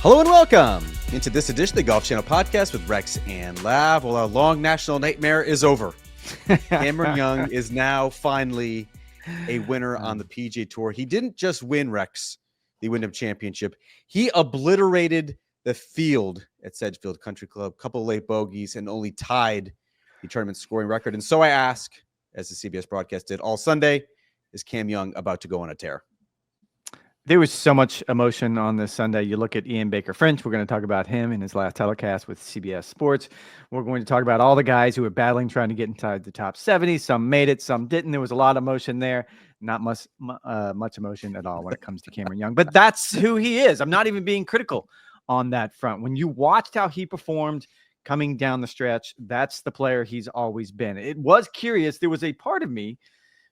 Hello and welcome into this edition of the Golf Channel podcast with Rex and Lav. Well, our long national nightmare is over. Cameron Young is now finally a winner on the PGA Tour. He didn't just win, Rex, the Wyndham Championship. He obliterated the field at Sedgefield Country Club, couple late bogeys, and only tied the tournament scoring record. And so I ask, as the CBS broadcast did all Sunday, is Cam Young about to go on a tear? There was so much emotion on this Sunday. You look at Ian Baker Finch. We're going to talk about him in his last telecast with CBS Sports. We're going to talk about all the guys who were battling, trying to get inside the top 70. Some made it, some didn't. There was a lot of emotion there. Not much emotion at all when it comes to Cameron Young. But that's who he is. I'm not even being critical on that front. When you watched how he performed coming down the stretch, that's the player he's always been. It was curious. There was a part of me,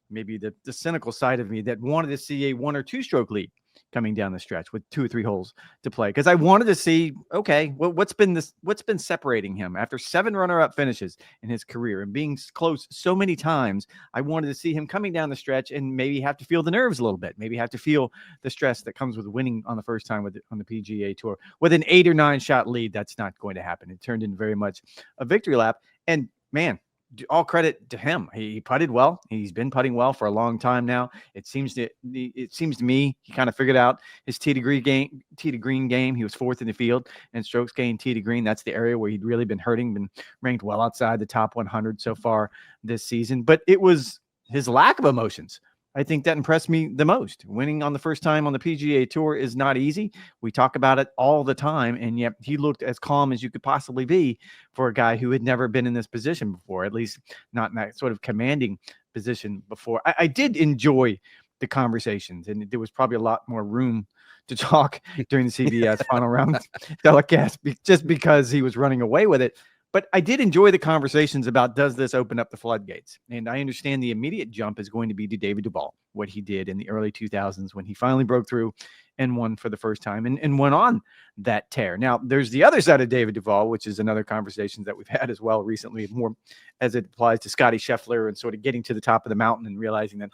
maybe the cynical side of me, that wanted to see a 1 or 2 stroke lead coming down the stretch with 2 or 3 holes to play, because I wanted to see, okay, what's been separating him after 7 runner-up finishes in his career and being close so many times. I wanted to see him coming down the stretch and maybe have to feel the nerves a little bit, maybe have to feel the stress that comes with winning on the first time on the PGA Tour with an 8 or 9 shot lead. That's not going to happen. It turned into very much a victory lap, and man, all credit to him. He putted well. He's been putting well for a long time now. It seems to me he kind of figured out his tee to green game. He was 4th in the field and strokes gained tee to green. That's the area where he'd really been hurting, been ranked well outside the top 100 so far this season. But it was his lack of emotions, I think, that impressed me the most. Winning on the first time on the PGA Tour is not easy. We talk about it all the time, and yet he looked as calm as you could possibly be for a guy who had never been in this position before, at least not in that sort of commanding position before. I did enjoy the conversations, and there was probably a lot more room to talk during the CBS final round telecast just because he was running away with it. But I did enjoy the conversations about, does this open up the floodgates? And I understand the immediate jump is going to be to David Duval, what he did in the early 2000s when he finally broke through and won for the first time and went on that tear. Now, there's the other side of David Duval, which is another conversation that we've had as well recently, more as it applies to Scotty Scheffler and sort of getting to the top of the mountain and realizing that,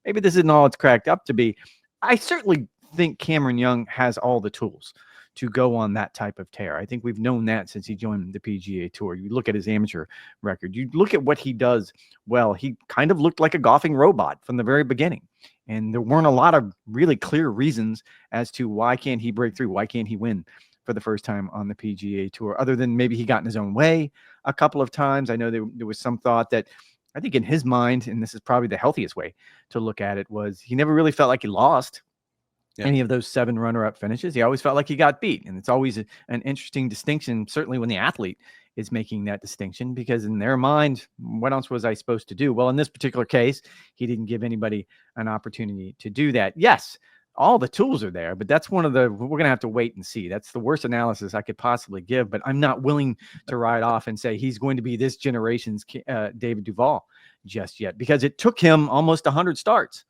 maybe this isn't all it's cracked up to be. I certainly think Cameron Young has all the tools to go on that type of tear. I think we've known that since he joined the PGA Tour. You look at his amateur record, you look at what he does well. He kind of looked like a golfing robot from the very beginning. And there weren't a lot of really clear reasons as to why can't he break through? Why can't he win for the first time on the PGA Tour, other than maybe he got in his own way a couple of times. I know there was some thought that, I think in his mind, and this is probably the healthiest way to look at it, was he never really felt like he lost any of those 7 runner-up finishes. He always felt like he got beat. And it's always an interesting distinction, certainly when the athlete is making that distinction, because in their mind, what else was I supposed to do? Well, in this particular case, he didn't give anybody an opportunity to do that. Yes, all the tools are there, but that's we're going to have to wait and see. That's the worst analysis I could possibly give, but I'm not willing to ride off and say he's going to be this generation's David Duval just yet, because it took him almost 100 starts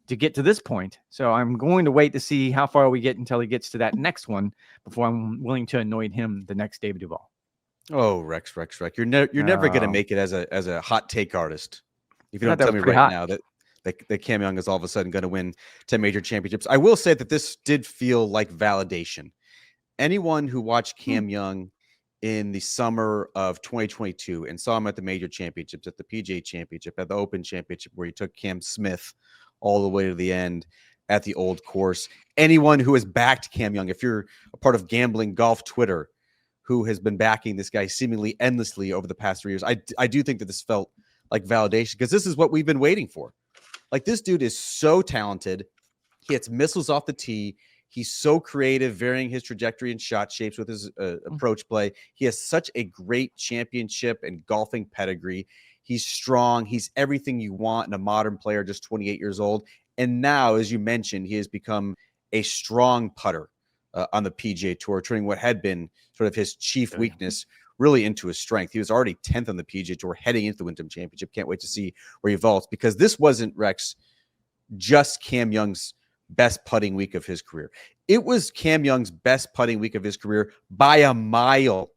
to get to this point. So I'm going to wait to see how far we get until he gets to that next one before I'm willing to anoint him the next David Duval. Oh, Rex. You're never going to make it as a hot take artist if you don't tell me right now that Cam Young is all of a sudden going to win 10 major championships. I will say that this did feel like validation. Anyone who watched Cam Young in the summer of 2022 and saw him at the major championships, at the PGA Championship, at the Open Championship, where he took Cam Smith all the way to the end at the Old Course. Anyone who has backed Cam Young, if you're a part of Gambling Golf Twitter, who has been backing this guy seemingly endlessly over the past 3 years, I do think that this felt like validation, because this is what we've been waiting for. Like, this dude is so talented. He hits missiles off the tee. He's so creative, varying his trajectory and shot shapes with his approach play. He has such a great championship and golfing pedigree. He's strong. He's everything you want in a modern player, just 28 years old. And now, as you mentioned, he has become a strong putter on the PGA Tour, turning what had been sort of his chief weakness really into his strength. He was already 10th on the PGA Tour heading into the Wyndham Championship. Can't wait to see where he vaults, because this wasn't, Rex, just Cam Young's best putting week of his career. It was Cam Young's best putting week of his career by a mile.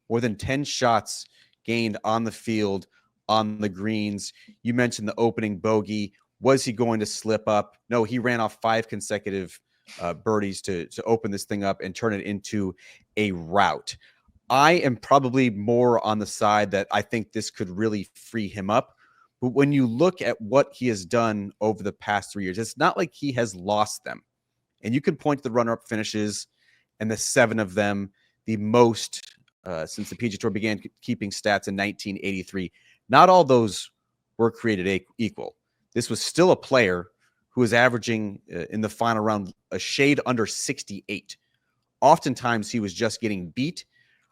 More than 10 shots gained on the field, on the greens. You mentioned the opening bogey. Was he going to slip up? No, he ran off 5 consecutive birdies to open this thing up and turn it into a rout. I am probably more on the side that I think this could really free him up. But when you look at what he has done over the past 3 years, it's not like he has lost them. And you can point to the runner-up finishes and the 7 of them, the most since the PGA Tour began keeping stats in 1983. Not all those were created equal. This was still a player who was averaging in the final round a shade under 68. Oftentimes, he was just getting beat.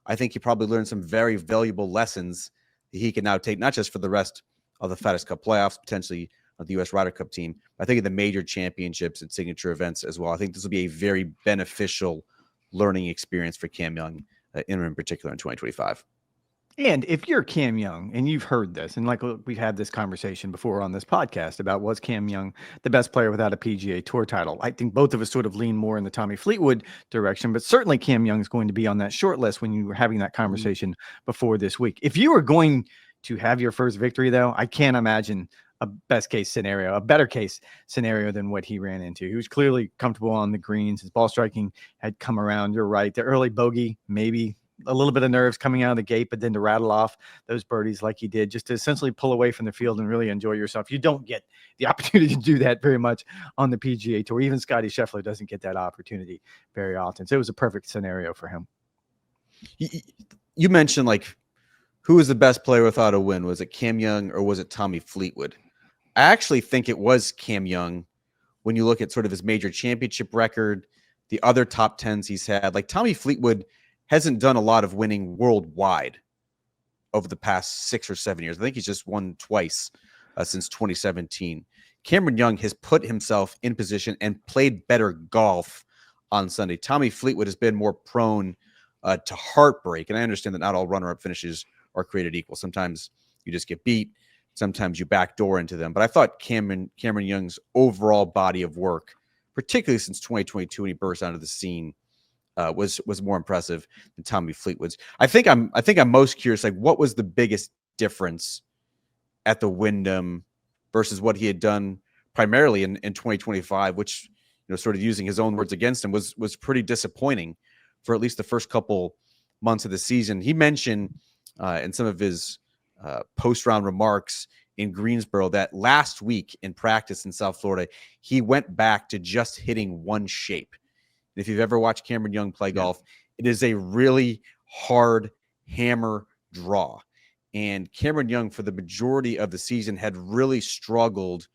I think he probably learned some very valuable lessons that he can now take, not just for the rest of the FedEx Cup playoffs, potentially of the US Ryder Cup team, I think in the major championships and signature events as well. I think this will be a very beneficial learning experience for Cam Young, in particular in 2025. And if you're Cam Young, and you've heard this, and like we've had this conversation before on this podcast about was Cam Young the best player without a PGA Tour title? I think both of us sort of lean more in the Tommy Fleetwood direction, but certainly Cam Young is going to be on that short list when you were having that conversation before this week. If you were going to have your first victory, though, I can't imagine a best case scenario, a better case scenario than what he ran into. He was clearly comfortable on the greens. His ball striking had come around. You're right. The early bogey, maybe a little bit of nerves coming out of the gate, but then to rattle off those birdies like he did, just to essentially pull away from the field and really enjoy yourself. You don't get the opportunity to do that very much on the PGA Tour. Even Scotty Scheffler doesn't get that opportunity very often. So it was a perfect scenario for him. You mentioned like who was the best player without a win? Was it Cam Young or was it Tommy Fleetwood? I actually think it was Cam Young when you look at sort of his major championship record, the other top tens he's had. Like Tommy Fleetwood hasn't done a lot of winning worldwide over the past 6 or 7 years. I think he's just won twice since 2017. Cameron Young has put himself in position and played better golf on Sunday. Tommy Fleetwood has been more prone to heartbreak. And I understand that not all runner-up finishes are created equal. Sometimes you just get beat. Sometimes you backdoor into them. But I thought Cameron Young's overall body of work, particularly since 2022 when he burst onto the scene, was more impressive than Tommy Fleetwood's. I think I'm most curious, like, what was the biggest difference at the Windom versus what he had done primarily in 2025, which, you know, sort of using his own words against him, was pretty disappointing for at least the first couple months of the season. He mentioned in some of his post-round remarks in Greensboro that last week in practice in South Florida, he went back to just hitting one shape. If you've ever watched Cameron Young play golf, it is a really hard hammer draw. And Cameron Young, for the majority of the season, had really struggled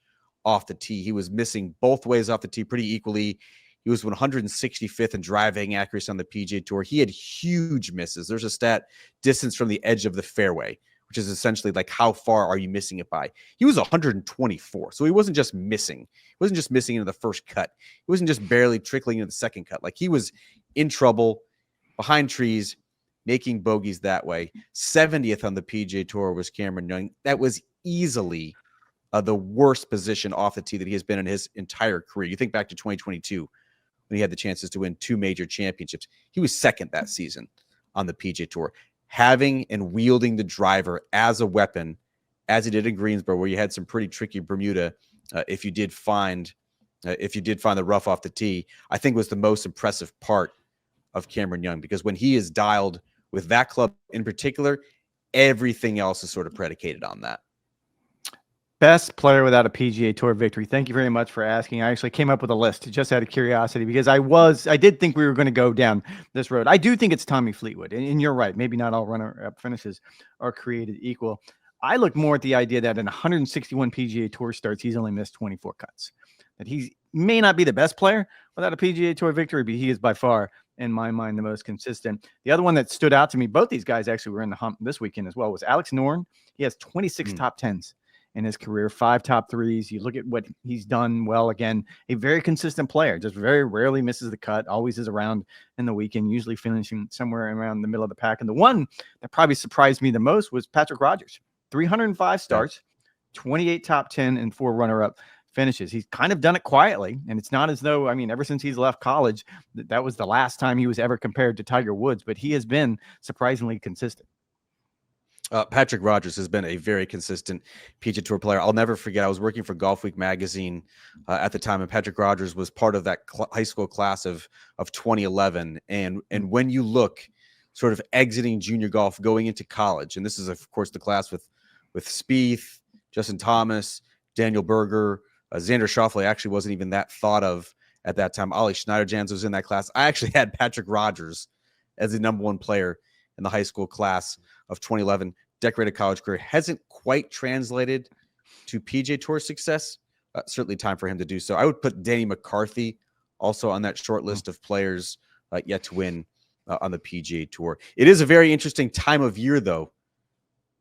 off the tee. He was missing both ways off the tee pretty equally. He was 165th in driving accuracy on the PGA Tour. He had huge misses. There's a stat, distance from the edge of the fairway, which is essentially like how far are you missing it by. He was 124. So he wasn't just missing. He wasn't just missing into the first cut. He wasn't just barely trickling into the second cut. Like, he was in trouble, behind trees, making bogeys that way. 70th on the PGA Tour was Cameron Young. That was easily the worst position off the tee that he has been in his entire career. You think back to 2022 when he had the chances to win 2 major championships. He was second that season on the PGA Tour. Having and wielding the driver as a weapon, as he did in Greensboro, where you had some pretty tricky Bermuda, if you did find the rough off the tee, I think was the most impressive part of Cameron Young, because when he is dialed with that club in particular, everything else is sort of predicated on that. Best player without a PGA Tour victory. Thank you very much for asking. I actually came up with a list just out of curiosity, because I did think we were going to go down this road. I do think it's Tommy Fleetwood, and you're right. Maybe not all runner-up finishes are created equal. I look more at the idea that in 161 PGA Tour starts, he's only missed 24 cuts. That he may not be the best player without a PGA Tour victory, but he is by far, in my mind, the most consistent. The other one that stood out to me, both these guys actually were in the hump this weekend as well, was Alex Noren. He has 26 top 10s. In his career, 5 top 3s. You look at what he's done. Well, again, a very consistent player, just very rarely misses the cut, always is around in the weekend, usually finishing somewhere around the middle of the pack. And the one that probably surprised me the most was Patrick Rodgers. 305 starts, 28 top 10, and 4 runner-up finishes. He's kind of done it quietly, and it's not as though, I mean, ever since he's left college, that was the last time he was ever compared to Tiger Woods, but he has been surprisingly consistent. Patrick Rodgers has been a very consistent PGA Tour player. I'll never forget, I was working for Golf Week magazine at the time, and Patrick Rodgers was part of that high school class of 2011. And when you look sort of exiting junior golf, going into college, and this is, of course, the class with Spieth, Justin Thomas, Daniel Berger, Xander Schauffele actually wasn't even that thought of at that time. Ollie Schneiderjans was in that class. I actually had Patrick Rodgers as the number one player in the high school class of 2011. Decorated college career, hasn't quite translated to PGA Tour success. Certainly time for him to do so. I would put Danny McCarthy also on that short list of players yet to win on the PGA Tour. It is a very interesting time of year, though,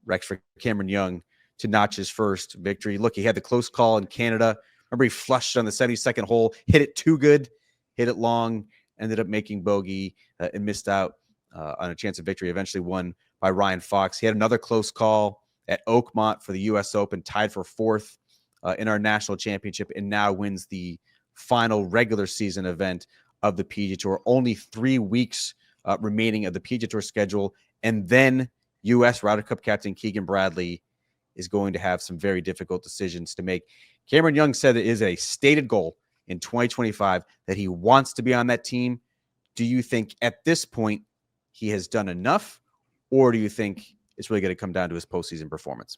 Rex, for Cameron Young to notch his first victory. Look, he had the close call in Canada. Remember, he flushed on the 72nd hole, hit it too good, hit it long, ended up making bogey and missed out on a chance of victory. Eventually won by Ryan Fox. He had another close call at Oakmont for the U.S. Open, tied for fourth in our national championship, and now wins the final regular season event of the PGA Tour. Only 3 weeks remaining of the PGA Tour schedule, and then U.S. Ryder Cup captain Keegan Bradley is going to have some very difficult decisions to make. Cameron Young said it is a stated goal in 2025 that he wants to be on that team. Do you think at this point he has done enough, or do you think it's really going to come down to his postseason performance?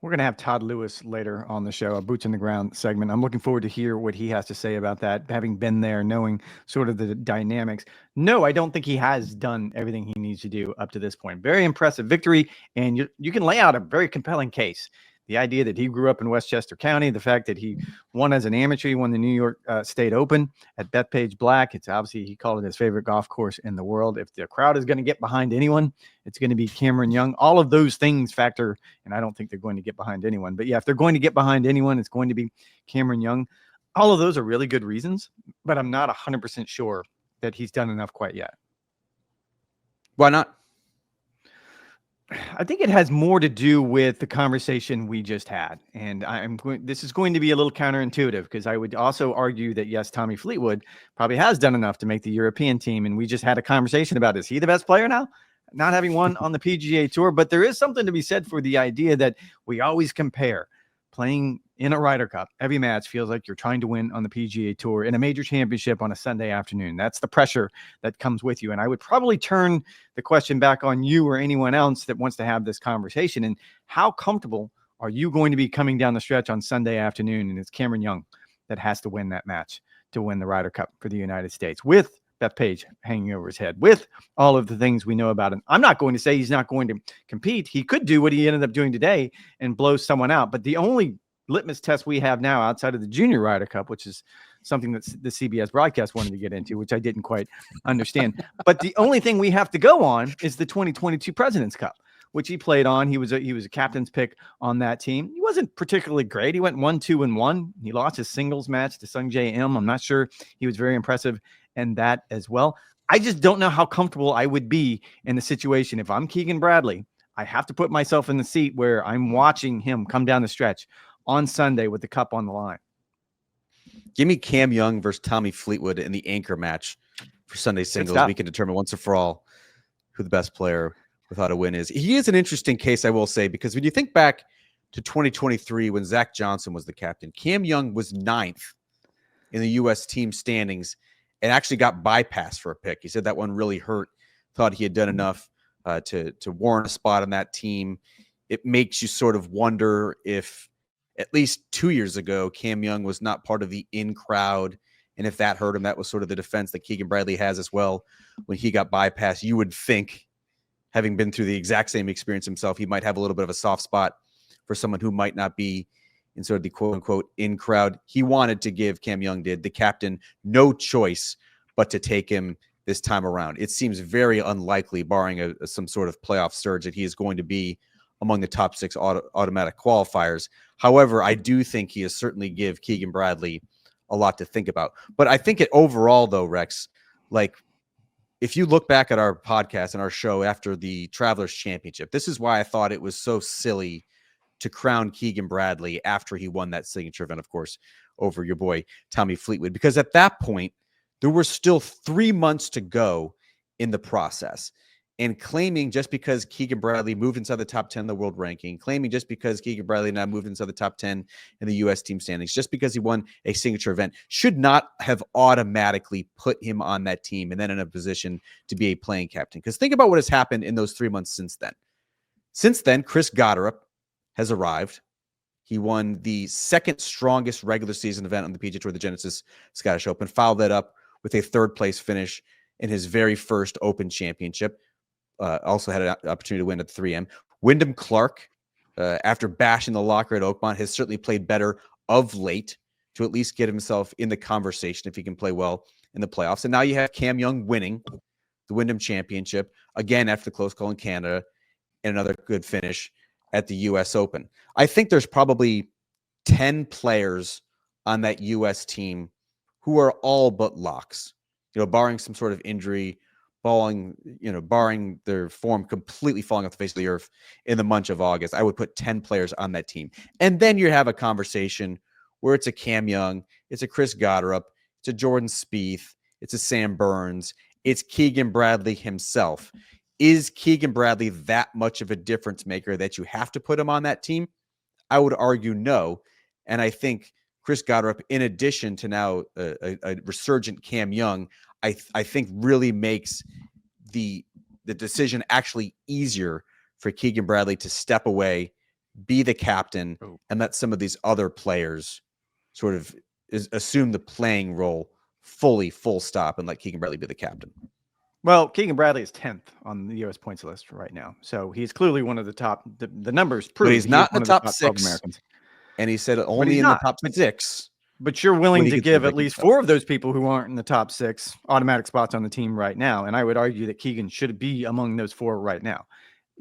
We're going to have Todd Lewis later on the show, a Boots on the Ground segment. I'm looking forward to hear what he has to say about that, having been there, knowing sort of the dynamics. No, I don't think he has done everything he needs to do up to this point. Very impressive victory, and you can lay out a very compelling case. The idea that he grew up in Westchester County, the fact that he won as an amateur, he won the New York State Open at Bethpage Black. It's obviously, he called it his favorite golf course in the world. If the crowd is going to get behind anyone, it's going to be Cameron Young. All of those things factor, and I don't think they're going to get behind anyone. But yeah, if they're going to get behind anyone, it's going to be Cameron Young. All of those are really good reasons, but I'm not 100% sure that he's done enough quite yet. Why not? I think it has more to do with the conversation we just had. And this is going to be a little counterintuitive, because I would also argue that, yes, Tommy Fleetwood probably has done enough to make the European team. And we just had a conversation about, is he the best player now? Not having won on the PGA Tour. But there is something to be said for the idea that we always compare playing in a Ryder Cup. Every match feels like you're trying to win on the PGA Tour in a major championship on a Sunday afternoon. That's the pressure that comes with you. And I would probably turn the question back on you or anyone else that wants to have this conversation. And how comfortable are you going to be coming down the stretch on Sunday afternoon? And it's Cameron Young that has to win that match to win the Ryder Cup for the United States, with Bethpage hanging over his head, with all of the things we know about him. I'm not going to say he's not going to compete. He could do what he ended up doing today and blow someone out. But the only litmus test we have now, outside of the Junior Ryder Cup, which is something that the CBS broadcast wanted to get into, which I didn't quite understand. But the only thing we have to go on is the 2022 President's Cup, which he played on. He was a captain's pick on that team. He wasn't particularly great. He went 1-2-1. He lost his singles match to Sung Jae Im. I'm not sure he was very impressive in that as well. I just don't know how comfortable I would be in the situation. If I'm Keegan Bradley, I have to put myself in the seat where I'm watching him come down the stretch on Sunday with the cup on the line. Give me Cam Young versus Tommy Fleetwood in the anchor match for Sunday singles. We can determine once and for all who the best player without a win is. He is an interesting case, I will say, because when you think back to 2023, when Zach Johnson was the captain, Cam Young was 9th in the U.S. team standings and actually got bypassed for a pick. He said that one really hurt, thought he had done enough to warrant a spot on that team. It makes you sort of wonder if at least 2 years ago, Cam Young was not part of the in crowd. And if that hurt him, that was sort of the defense that Keegan Bradley has as well. When he got bypassed, you would think, having been through the exact same experience himself, he might have a little bit of a soft spot for someone who might not be in sort of the quote unquote in crowd. He wanted to give, Cam Young did, the captain, no choice but to take him this time around. It seems very unlikely, barring some sort of playoff surge, that he is going to be among the top 6 automatic qualifiers. However, I do think he has certainly give Keegan Bradley a lot to think about. But I think it overall, though, Rex, like if you look back at our podcast and our show after the Travelers Championship, this is why I thought it was so silly to crown Keegan Bradley after he won that signature event, of course, over your boy Tommy Fleetwood, because at that point, there were still 3 months to go in the process. and claiming just because Keegan Bradley moved inside the top 10 in the world ranking, claiming just because Keegan Bradley now moved inside the top 10 in the U.S. team standings, just because he won a signature event, should not have automatically put him on that team and then in a position to be a playing captain. Because think about what has happened in those 3 months since then. Since then, Chris Gotterup has arrived. He won the second strongest regular season event on the PGA Tour, the Genesis Scottish Open, followed that up with a third-place finish in his very first Open Championship. Also had an opportunity to win at the 3M. Wyndham Clark, after bashing the locker at Oakmont, has certainly played better of late to at least get himself in the conversation if he can play well in the playoffs. And now you have Cam Young winning the Wyndham Championship, again after the close call in Canada, and another good finish at the US Open. I think there's probably 10 players on that US team who are all but locks, barring some sort of injury, barring their form completely falling off the face of the earth in the month of August. I would put 10 players on that team. And then you have a conversation where it's a Cam Young, it's a Chris Gotterup, it's a Jordan Spieth, it's a Sam Burns, it's Keegan Bradley himself. Is Keegan Bradley that much of a difference maker that you have to put him on that team? I would argue no. And I think Chris Gotterup, in addition to now a resurgent Cam Young, I think really makes the decision actually easier for Keegan Bradley to step away, be the captain, and let some of these other players sort of assume the playing role full stop, and let Keegan Bradley be the captain. Well, Keegan Bradley is 10th on the U.S. points list right now. So he's clearly one of the top. The numbers prove but he's not in the top 6 Americans. And he said only in the top 6. But you're willing to give at least 4 of those people who aren't in the top 6 automatic spots on the team right now. And I would argue that Keegan should be among those 4 right now.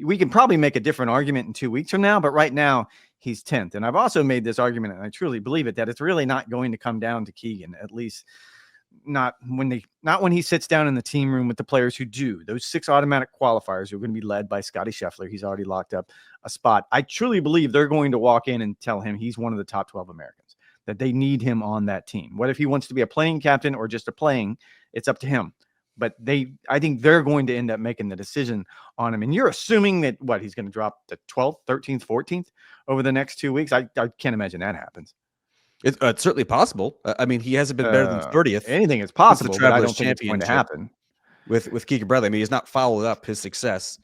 We can probably make a different argument in 2 weeks from now, but right now he's 10th. And I've also made this argument, and I truly believe it, that it's really not going to come down to Keegan, at least not when he sits down in the team room with the players who do. Those 6 automatic qualifiers are going to be led by Scotty Scheffler. He's already locked up a spot. I truly believe they're going to walk in and tell him he's one of the top 12 Americans, that they need him on that team. What if he wants to be a playing captain or just a playing? It's up to him. But I think they're going to end up making the decision on him. And you're assuming that he's going to drop to 12th, 13th, 14th over the next 2 weeks. I can't imagine that happens. It's certainly possible. I mean, he hasn't been better than 30th. Anything is possible, but I don't think it's going to happen. With Keegan Bradley, I mean, he's not followed up his success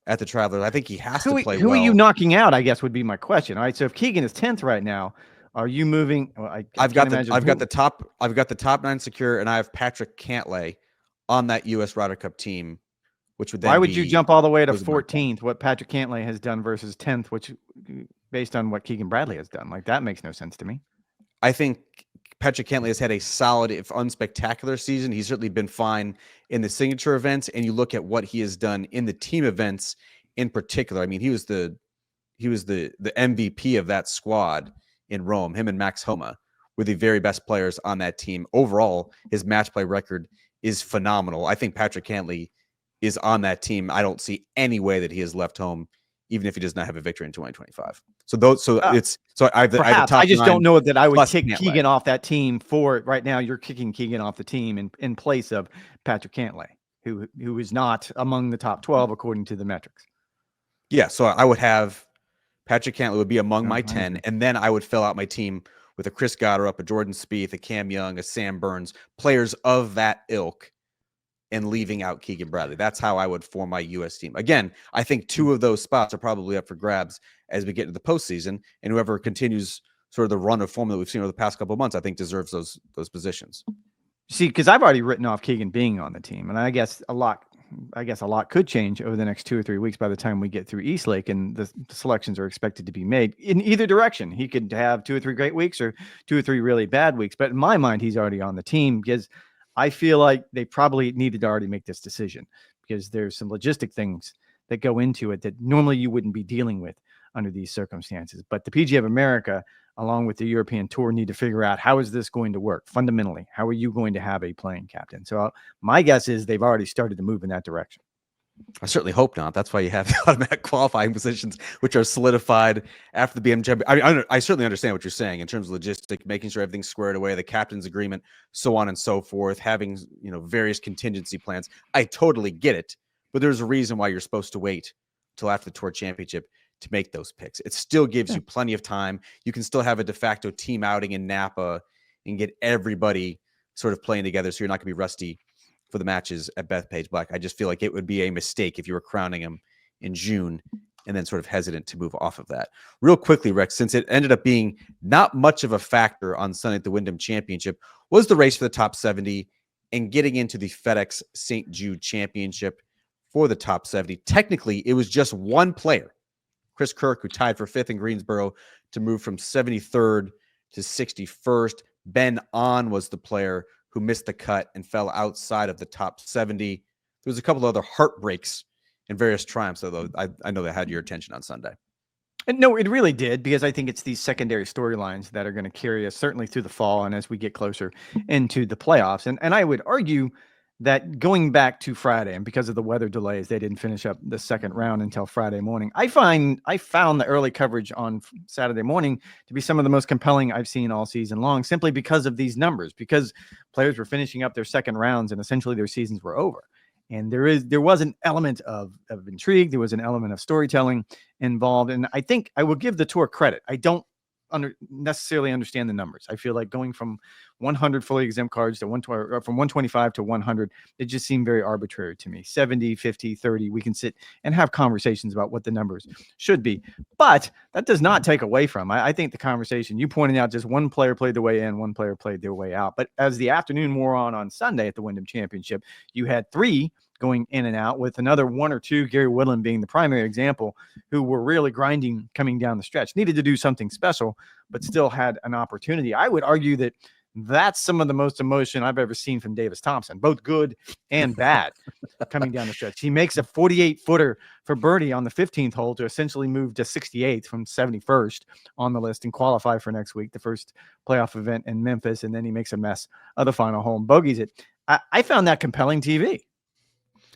at the Travelers. I think he has to play well. Who are you knocking out, I guess, would be my question. All right, so if Keegan is 10th right now, are you moving? Well, I've got the top 9 secure, and I have Patrick Cantlay on that US Ryder Cup team, which would then Why would you jump all the way to 14th, what Patrick Cantlay has done versus 10th, which based on what Keegan Bradley has done? Like, that makes no sense to me. I think Patrick Cantlay has had a solid, if unspectacular season. He's certainly been fine in the signature events, and you look at what he has done in the team events in particular. I mean, he was the MVP of that squad in Rome. Him and Max Homa were the very best players on that team. Overall, his match play record is phenomenal. I think Patrick Cantlay is on that team. I don't see any way that he has left home, even if he does not have a victory in 2025. I just don't know that I would kick Keegan off that team for right now. You're kicking Keegan off the team in place of Patrick Cantlay, who is not among the top 12 according to the metrics. Yeah, so I would have Patrick Cantlay would be among my 10, and then I would fill out my team with a Chris Gotterup, a Jordan Spieth, a Cam Young, a Sam Burns, players of that ilk, and leaving out Keegan Bradley. That's how I would form my U.S. team. Again, I think 2 of those spots are probably up for grabs as we get into the postseason, and whoever continues sort of the run of form that we've seen over the past couple of months, I think deserves those positions. See, because I've already written off Keegan being on the team, and I guess a lot could change over the next 2 or 3 weeks by the time we get through Eastlake, and the selections are expected to be made in either direction. He could have 2 or 3 great weeks or 2 or 3 really bad weeks, but in my mind, he's already on the team because I feel like they probably needed to already make this decision because there's some logistic things that go into it that normally you wouldn't be dealing with under these circumstances. But the PGA of America, along with the European Tour, need to figure out how is this going to work fundamentally? How are you going to have a playing captain? So my guess is they've already started to move in that direction. I certainly hope not. That's why you have the automatic qualifying positions, which are solidified after the BM. I certainly understand what you're saying in terms of logistics, making sure everything's squared away, the captain's agreement, so on and so forth, having various contingency plans. I totally get it. but there's a reason why you're supposed to wait till after the Tour Championship to make those picks. It still gives you plenty of time. You can still have a de facto team outing in Napa and get everybody sort of playing together, so you're not going to be rusty for the matches at Bethpage Black. I just feel like it would be a mistake if you were crowning him in June and then sort of hesitant to move off of that. Real quickly, Rex, since it ended up being not much of a factor on Sunday at the Wyndham Championship, was the race for the top 70 and getting into the FedEx St. Jude Championship for the top 70. Technically, it was just one player, Chris Kirk, who tied for 5th in Greensboro to move from 73rd to 61st. Ben On was the player who missed the cut and fell outside of the top 70. There was a couple of other heartbreaks and various triumphs, although I know that had your attention on Sunday. And no, it really did, because I think it's these secondary storylines that are going to carry us certainly through the fall and as we get closer into the playoffs. And I would argue that going back to Friday, and because of the weather delays, they didn't finish up the second round until Friday morning. I found the early coverage on Saturday morning to be some of the most compelling I've seen all season long, simply because of these numbers, because players were finishing up their second rounds and essentially their seasons were over. And there was an element of intrigue. There was an element of storytelling involved. And I think I will give the tour credit. I don't necessarily understand the numbers. I feel like going from 100 fully exempt cards to from 125 to 100, it just seemed very arbitrary to me. 70, 50, 30, we can sit and have conversations about what the numbers should be. But that does not take away from, I think the conversation you pointed out, just one player played their way in, one player played their way out. But as the afternoon wore on Sunday at the Wyndham Championship, you had 3 going in and out, with another 1 or 2, Gary Woodland being the primary example, who were really grinding coming down the stretch, needed to do something special, but still had an opportunity. I would argue that that's some of the most emotion I've ever seen from Davis Thompson, both good and bad, coming down the stretch. He makes a 48-footer for birdie on the 15th hole to essentially move to 68th from 71st on the list and qualify for next week, the first playoff event in Memphis. And then he makes a mess of the final hole and bogeys it. I found that compelling TV.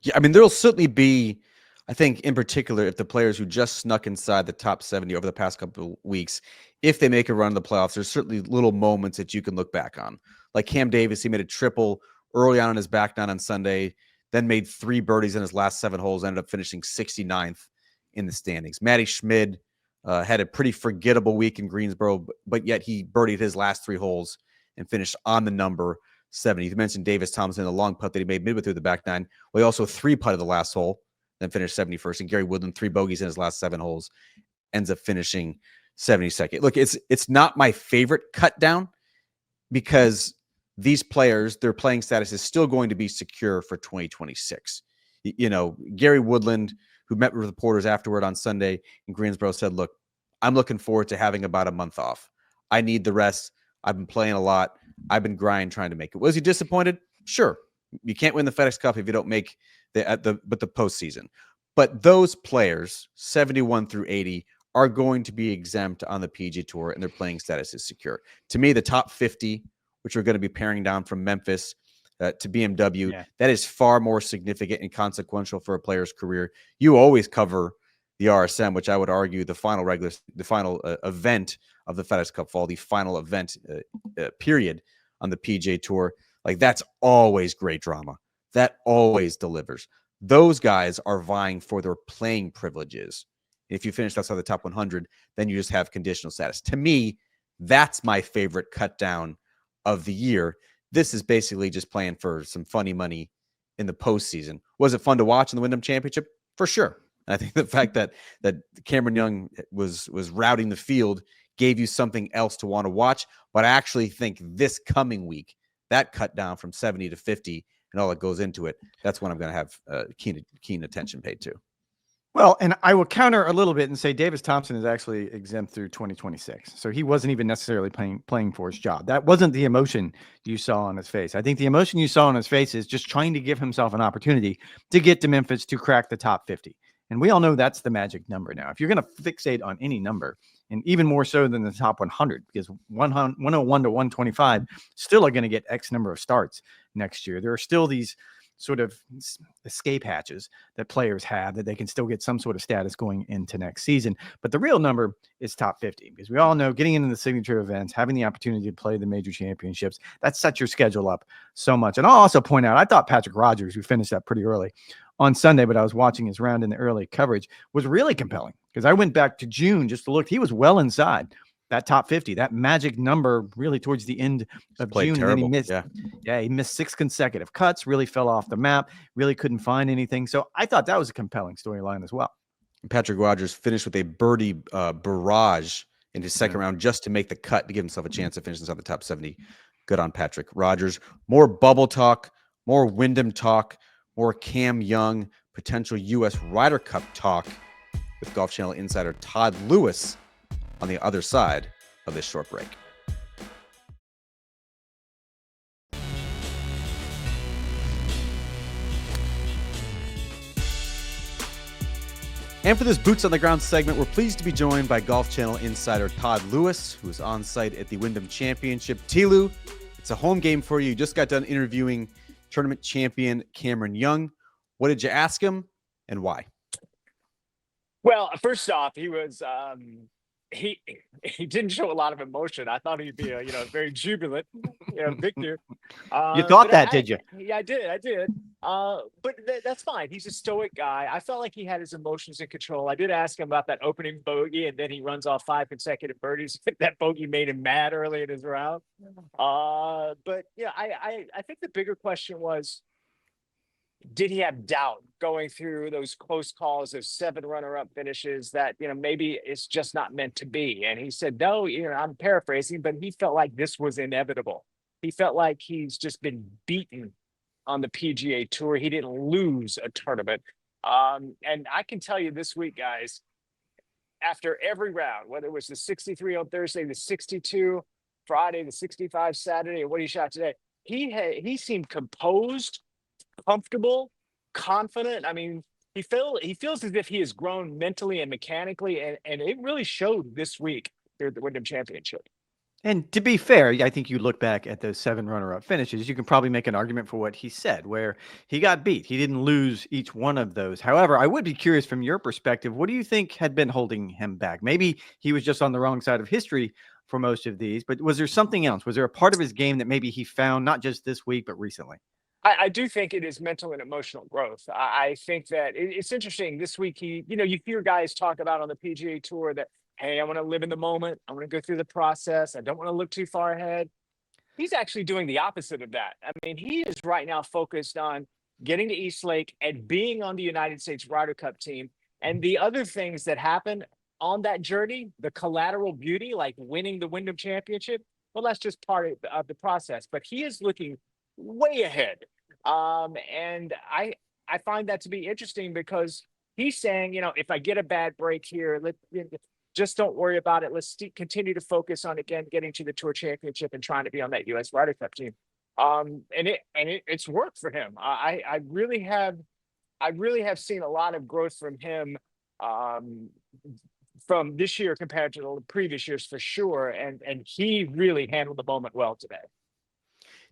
Yeah, I mean, there'll certainly be, I think, in particular, if the players who just snuck inside the top 70 over the past couple of weeks, if they make a run in the playoffs, there's certainly little moments that you can look back on. Like Cam Davis, he made a triple early on in his back nine on Sunday, then made 3 birdies in his last 7 holes, ended up finishing 69th in the standings. Matty Schmid had a pretty forgettable week in Greensboro, but yet he birdied his last 3 holes and finished on the number 70. You mentioned Davis Thompson, the long putt that he made midway through the back nine. Well, he also 3-putted the last hole, then finished 71st. And Gary Woodland, 3 bogeys in his last 7 holes, ends up finishing 72nd. Look, it's not my favorite cut down, because these players, their playing status is still going to be secure for 2026. You know, Gary Woodland, who met with reporters afterward on Sunday in Greensboro, said, look, I'm looking forward to having about a month off. I need the rest. I've been playing a lot. I've been grinding, trying to make it. Was he disappointed? Sure. You can't win the FedEx Cup if you don't make the postseason. But those players, 71 through 80, are going to be exempt on the PGA Tour, and their playing status is secure. To me, the top 50, which are going to be paring down from Memphis to BMW, that is far more significant and consequential for a player's career. You always cover the RSM, which I would argue the final event of the FedEx Cup fall, the final event period on the PGA Tour. Like, that's always great drama. That always delivers. Those guys are vying for their playing privileges. If you finish outside the top 100, then you just have conditional status. To me, that's my favorite cut down of the year. This is basically just playing for some funny money in the postseason. Was it fun to watch in the Wyndham Championship? For sure. And I think the fact that Cameron Young was routing the field gave you something else to want to watch. But I actually think this coming week, that cut down from 70 to 50 and all that goes into it, that's when I'm going to have keen attention paid to. Well, and I will counter a little bit and say Davis Thompson is actually exempt through 2026. So he wasn't even necessarily playing for his job. That wasn't the emotion you saw on his face. I think the emotion you saw on his face is just trying to give himself an opportunity to get to Memphis to crack the top 50. And we all know that's the magic number now. If you're going to fixate on any number, and even more so than the top 100, because 101 to 125 still are going to get X number of starts next year. There are still these sort of escape hatches that players have that they can still get some sort of status going into next season. But the real number is top 50, because we all know getting into the signature events, having the opportunity to play the major championships, that sets your schedule up so much. And I'll also point out, I thought Patrick Rogers, who finished up pretty early on Sunday, but I was watching his round in the early coverage, was really compelling because I went back to June just to look. He was well inside that top 50, that magic number really towards the end of June. Terrible. And then he missed, he missed 6 consecutive cuts, really fell off the map, really couldn't find anything. So I thought that was a compelling storyline as well. Patrick Rogers finished with a birdie barrage in his second round just to make the cut to give himself a chance to finish inside the top 70. Good on Patrick Rogers. More bubble talk, more Windom talk, more Cam Young, potential US Ryder Cup talk with Golf Channel insider Todd Lewis on the other side of this short break. And for this Boots on the Ground segment, we're pleased to be joined by Golf Channel insider Todd Lewis, who is on site at the Wyndham Championship. T-Lou, it's a home game for you. You just got done interviewing tournament champion Cameron Young. What did you ask him and why? Well, first off, he was he didn't show a lot of emotion. I thought he'd be very jubilant, victor. You thought that, did you? Yeah, I did. But that's fine. He's a stoic guy. I felt like he had his emotions in control. I did ask him about that opening bogey, and then he runs off 5 consecutive birdies. That bogey made him mad early in his round. But yeah, I think the bigger question was, did he have doubt going through those close calls of 7 runner-up finishes that, maybe it's just not meant to be? And he said, no, I'm paraphrasing, but he felt like this was inevitable. He felt like he's just been beaten on the PGA Tour. He didn't lose a tournament. And I can tell you this week, guys, after every round, whether it was the 63 on Thursday, the 62 Friday, the 65 Saturday, or what he shot today, he seemed composed, comfortable, confident. I mean, he feels as if he has grown mentally and mechanically, and it really showed this week here at the Wyndham Championship. And to be fair, I think you look back at those 7 runner-up finishes, you can probably make an argument for what he said, where he got beat. He didn't lose each one of those. However, I would be curious from your perspective, what do you think had been holding him back? Maybe he was just on the wrong side of history for most of these, but was there something else? Was there a part of his game that maybe he found not just this week, but recently? I do think it is mental and emotional growth. I think that it's interesting this week. You hear guys talk about on the PGA Tour that, hey, I want to live in the moment. I want to go through the process. I don't want to look too far ahead. He's actually doing the opposite of that. I mean, he is right now focused on getting to East Lake and being on the United States Ryder Cup team. And the other things that happen on that journey, the collateral beauty, like winning the Wyndham Championship, well, that's just part of the process. But he is looking way ahead. And I find that to be interesting because he's saying, if I get a bad break here, just don't worry about it. Let's continue to focus on, again, getting to the Tour Championship and trying to be on that US Ryder Cup team. And it's worked for him. I really have seen a lot of growth from him, from this year compared to the previous years for sure. And he really handled the moment well today.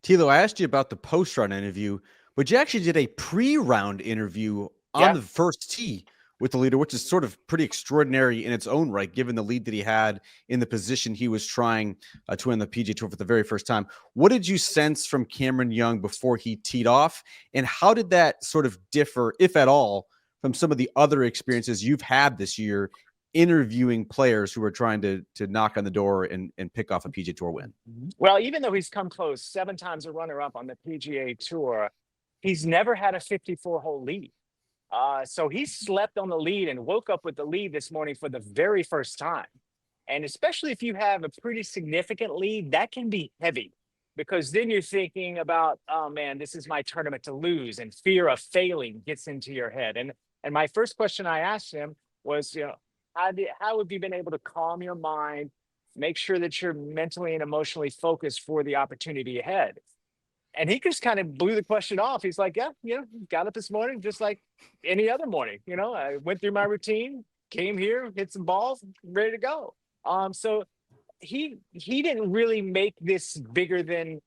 Tilo, I asked you about the post-round interview, but you actually did a pre-round interview on the first tee with the leader, which is sort of pretty extraordinary in its own right, given the lead that he had in the position he was trying to win the PGA Tour for the very first time. What did you sense from Cameron Young before he teed off, and how did that sort of differ, if at all, from some of the other experiences you've had this year interviewing players who are trying to knock on the door and pick off a PGA Tour win? Well, even though he's come close 7 times a runner-up on the PGA Tour, he's never had a 54-hole lead. So he slept on the lead and woke up with the lead this morning for the very first time. And especially if you have a pretty significant lead, that can be heavy, because then you're thinking about, oh man, this is my tournament to lose, and fear of failing gets into your head. And my first question I asked him was, how have you been able to calm your mind, make sure that you're mentally and emotionally focused for the opportunity ahead? And he just kind of blew the question off. He's like, got up this morning just like any other morning. I went through my routine, came here, hit some balls, ready to go. So he didn't really make this bigger than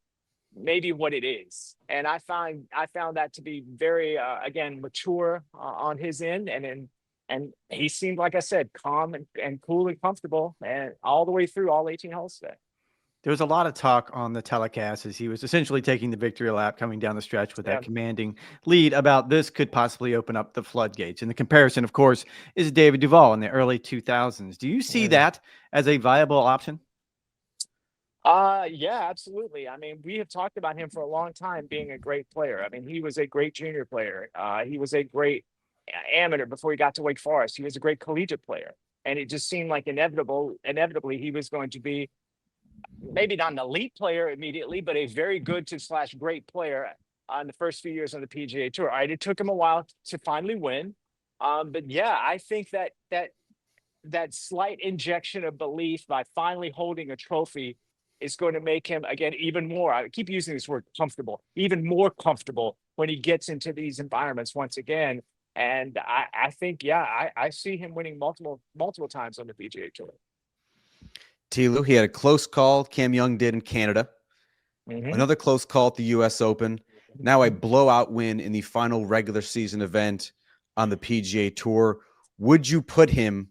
maybe what it is. And I found that to be very, again, mature on his end. And he seemed, like I said, calm and cool and comfortable, and all the way through all 18 holes today. There was a lot of talk on the telecast as he was essentially taking the victory lap coming down the stretch with that commanding lead about this could possibly open up the floodgates. And the comparison, of course, is David Duval in the early 2000s. Do you see that as a viable option? Yeah, absolutely. I mean, we have talked about him for a long time being a great player. I mean, he was a great junior player. He was a great amateur before he got to Wake Forest. He was a great collegiate player. And it just seemed like inevitably he was going to be maybe not an elite player immediately, but a very good to / great player on the first few years on the PGA Tour. It took him a while to finally win. But yeah, I think that slight injection of belief by finally holding a trophy is going to make him, again, even more, I keep using this word comfortable, even more comfortable when he gets into these environments once again. And I think, I see him winning multiple times on the PGA Tour. T-Lou, he had a close call. Cam Young did in Canada. Another close call at the US Open. Now a blowout win in the final regular season event on the PGA Tour. Would you put him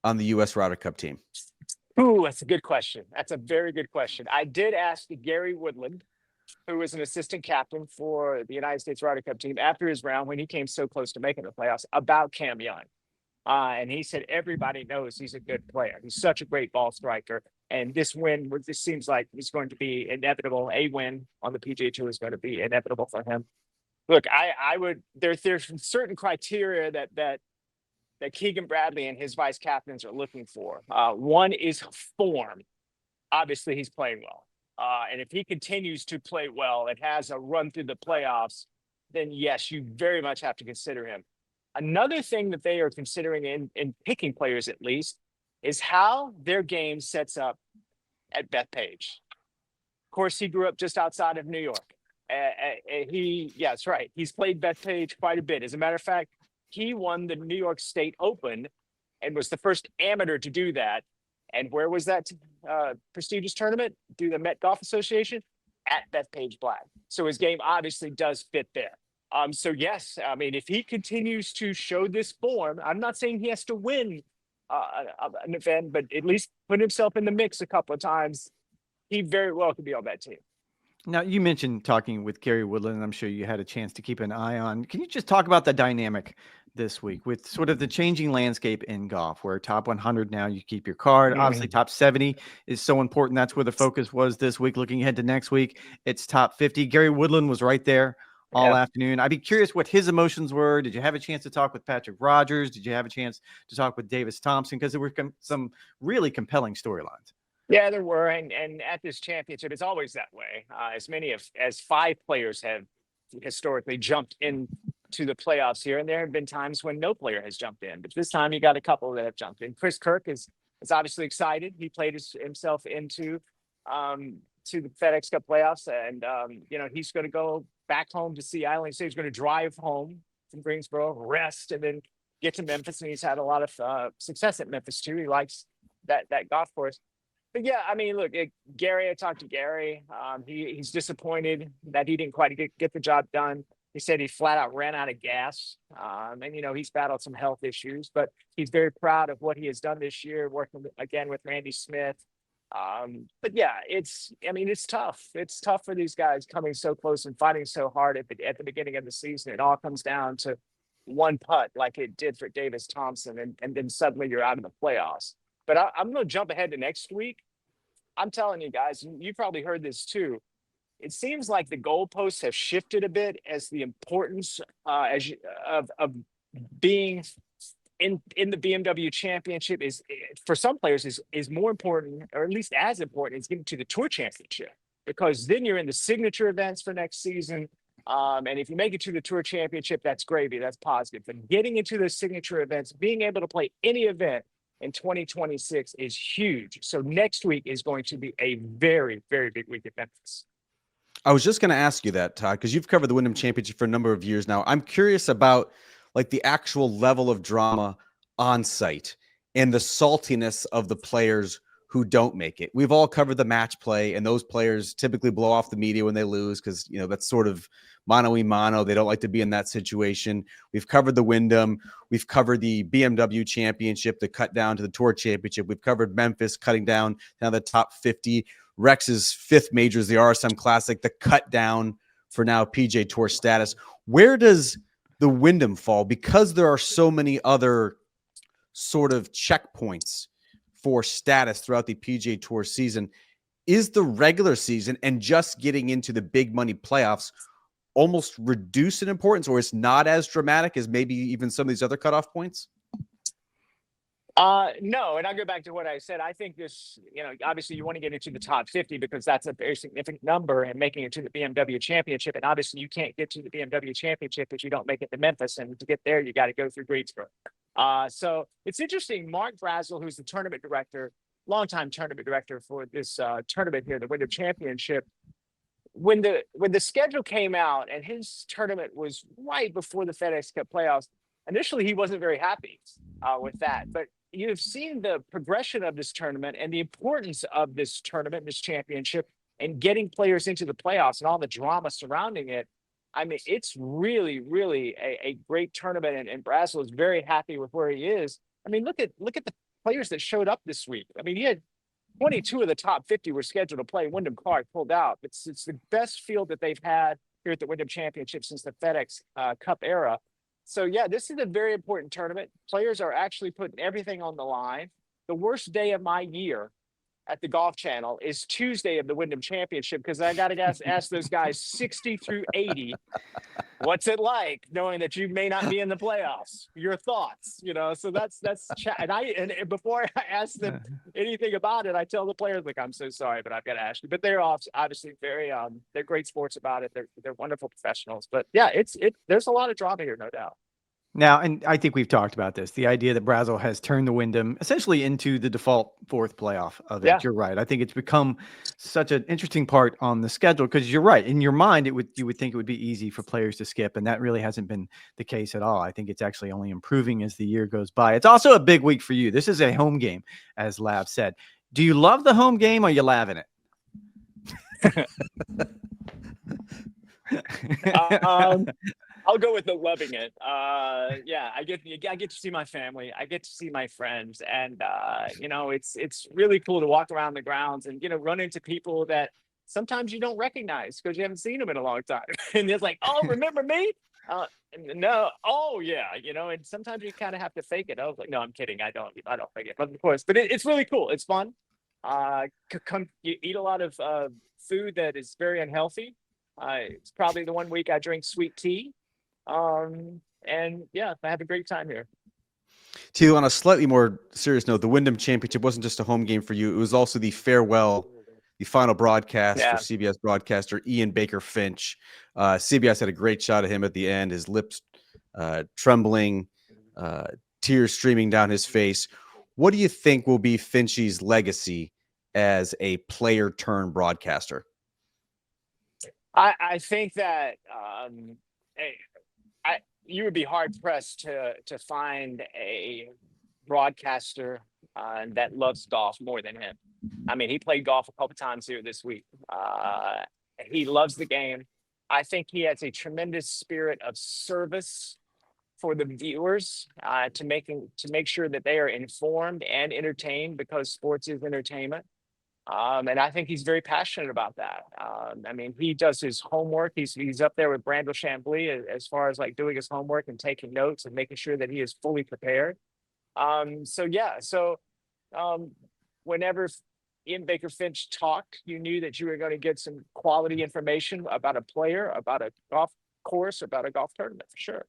on the US Ryder Cup team? Ooh, that's a good question. That's a very good question. I did ask Gary Woodland, who was an assistant captain for the United States Ryder Cup team after his round when he came so close to making the playoffs, about Cam Young. And he said, everybody knows he's a good player. He's such a great ball striker. And this win, this seems like it's going to be inevitable. A win on the PGA Tour is going to be inevitable for him. Look, I would, there's certain criteria that Keegan Bradley and his vice captains are looking for. One is form. Obviously, he's playing well. And if he continues to play well and has a run through the playoffs, then yes, you very much have to consider him. Another thing that they are considering in picking players, at least, is how their game sets up at Bethpage. Of course, he grew up just outside of New York. That's right. He's played Bethpage quite a bit. As a matter of fact, he won the New York State Open and was the first amateur to do that. And where was that prestigious tournament? Through the Met Golf Association at Bethpage Black. So his game obviously does fit there. So yes, I mean, if he continues to show this form, I'm not saying he has to win an event, but at least put himself in the mix a couple of times. He very well could be on that team. Now, you mentioned talking with Gary Woodland, and I'm sure you had a chance to keep an eye on. Can you just talk about the dynamic this week with sort of the changing landscape in golf, where top 100 now you keep your card? Obviously, top 70 is so important. That's where the focus was this week. Looking ahead to next week, it's top 50. Gary Woodland was right there all afternoon. I'd be curious what his emotions were. Did you have a chance to talk with Patrick Rogers? Did you have a chance to talk with Davis Thompson? Because there were some really compelling storylines. Yeah, there were. And at this championship, it's always that way. As many as 5 players have historically jumped into the playoffs here. And there have been times when no player has jumped in. But this time you got a couple that have jumped in. Chris Kirk is obviously excited. He played himself into to the FedEx Cup Playoffs. And, he's going to go back home to Sea Island. So he's going to drive home from Greensboro, rest, and then get to Memphis. And he's had a lot of success at Memphis, too. He likes that golf course. But yeah, I mean, look, Gary, I talked to Gary. He's disappointed that he didn't quite get the job done. He said he flat out ran out of gas. And, he's battled some health issues, but he's very proud of what he has done this year, working again with Randy Smith. But yeah, it's tough. It's tough for these guys coming so close and fighting so hard at the beginning of the season. It all comes down to one putt, like it did for Davis Thompson, and then suddenly you're out of the playoffs. But I'm going to jump ahead to next week. I'm telling you guys, you probably heard this too. It seems like the goalposts have shifted a bit as the importance of being in the BMW Championship is, for some players, is more important, or at least as important, as getting to the Tour Championship, because then you're in the signature events for next season. And if you make it to the Tour Championship, that's gravy. That's positive. But getting into the signature events, being able to play any event in 2026 is huge. So next week is going to be a very, very big week at Memphis. I was just going to ask you that, Todd, because you've covered the Wyndham Championship for a number of years now. I'm curious about like the actual level of drama on site and the saltiness of the players who don't make it. We've all covered the match play, and those players typically blow off the media when they lose because, that's sort of mano-a-mano. They don't like to be in that situation. We've covered the Windom. We've covered the BMW Championship, the cut down to the Tour Championship. We've covered Memphis cutting down the top 50. Rex's 5th majors, the RSM Classic, the cut down for now PGA Tour status. Where does the Windom fall? Because there are so many other sort of checkpoints for status throughout the PGA Tour season. Is the regular season and just getting into the big money playoffs almost reduced in importance, or it's not as dramatic as maybe even some of these other cutoff points? No, and I'll go back to what I said. I think this, obviously you want to get into the top 50 because that's a very significant number, and making it to the BMW Championship. And obviously you can't get to the BMW Championship if you don't make it to Memphis. And to get there, you got to go through Greensboro. So it's interesting. Mark Brazel, who's the tournament director, longtime tournament director for this tournament here, the Wyndham Championship, when the schedule came out and his tournament was right before the FedEx Cup Playoffs, initially he wasn't very happy with that. But you've seen the progression of this tournament and the importance of this tournament, this championship, and getting players into the playoffs and all the drama surrounding it. I mean, it's really, really a great tournament, and Brazel is very happy with where he is. I mean, look at the players that showed up this week. I mean, he had 22 of the top 50 were scheduled to play. Wyndham Clark pulled out. It's the best field that they've had here at the Wyndham Championship since the FedEx Cup era. So yeah, this is a very important tournament. Players are actually putting everything on the line. The worst day of my year at the Golf Channel is Tuesday of the Wyndham Championship, because I got to ask those guys 60 through 80, what's it like knowing that you may not be in the playoffs? Your thoughts, So that's and before I ask them anything about it, I tell the players, like, I'm so sorry, but I've got to ask you. But they're obviously very they're great sports about it. They're wonderful professionals. But yeah, there's a lot of drama here, no doubt. Now, and I think we've talked about this, the idea that Brazel has turned the Windom essentially into the default 4th playoff of it. Yeah. You're right. I think it's become such an interesting part on the schedule, because you're right. In your mind, you would think it would be easy for players to skip, and that really hasn't been the case at all. I think it's actually only improving as the year goes by. It's also a big week for you. This is a home game, as Lav said. Do you love the home game, or are you laving it? I'll go with the loving it. Yeah, I get to see my family. I get to see my friends, and it's really cool to walk around the grounds and run into people that sometimes you don't recognize because you haven't seen them in a long time. And it's like, oh, remember me? No, oh yeah, and sometimes you kind of have to fake it. I was like, no, I'm kidding. I don't fake it, but of course. But it's really cool. It's fun. You eat a lot of food that is very unhealthy. It's probably the one week I drink sweet tea. And yeah, I have a great time here. Tito, on a slightly more serious note, the Wyndham Championship wasn't just a home game for you. It was also the farewell, the final broadcast for CBS broadcaster Ian Baker Finch. CBS had a great shot of him at the end, his lips trembling, tears streaming down his face. What do you think will be Finchy's legacy as a player turned broadcaster? I think that you would be hard pressed to find a broadcaster that loves golf more than him. I mean, he played golf a couple times here this week. He loves the game. I think he has a tremendous spirit of service for the viewers, to make sure that they are informed and entertained, because sports is entertainment. And I think he's very passionate about that. I mean, he does his homework. He's up there with Brandel Chambly as far as like doing his homework and taking notes and making sure that he is fully prepared. Whenever Ian Baker Finch talked, you knew that you were going to get some quality information about a player, about a golf course, about a golf tournament, for sure.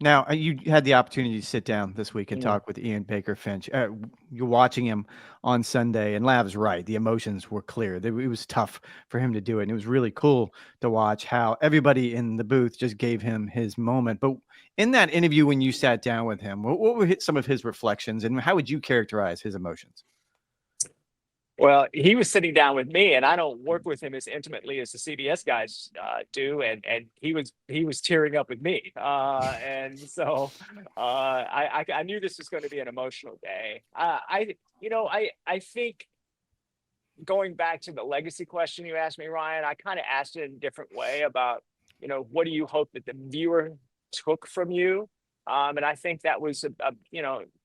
Now, you had the opportunity to sit down this week and talk with Ian Baker Finch. You're watching him on Sunday, and Lav's right. The emotions were clear. It was tough for him to do it, and it was really cool to watch how everybody in the booth just gave him his moment. But in that interview, when you sat down with him, what were some of his reflections, and how would you characterize his emotions? Well, he was sitting down with me, and I don't work with him as intimately as the CBS guys do, and he was tearing up with me, and so I knew this was going to be an emotional day. I think, going back to the legacy question you asked me, Ryan, I kind of asked it in a different way about, what do you hope that the viewer took from you? And I think that was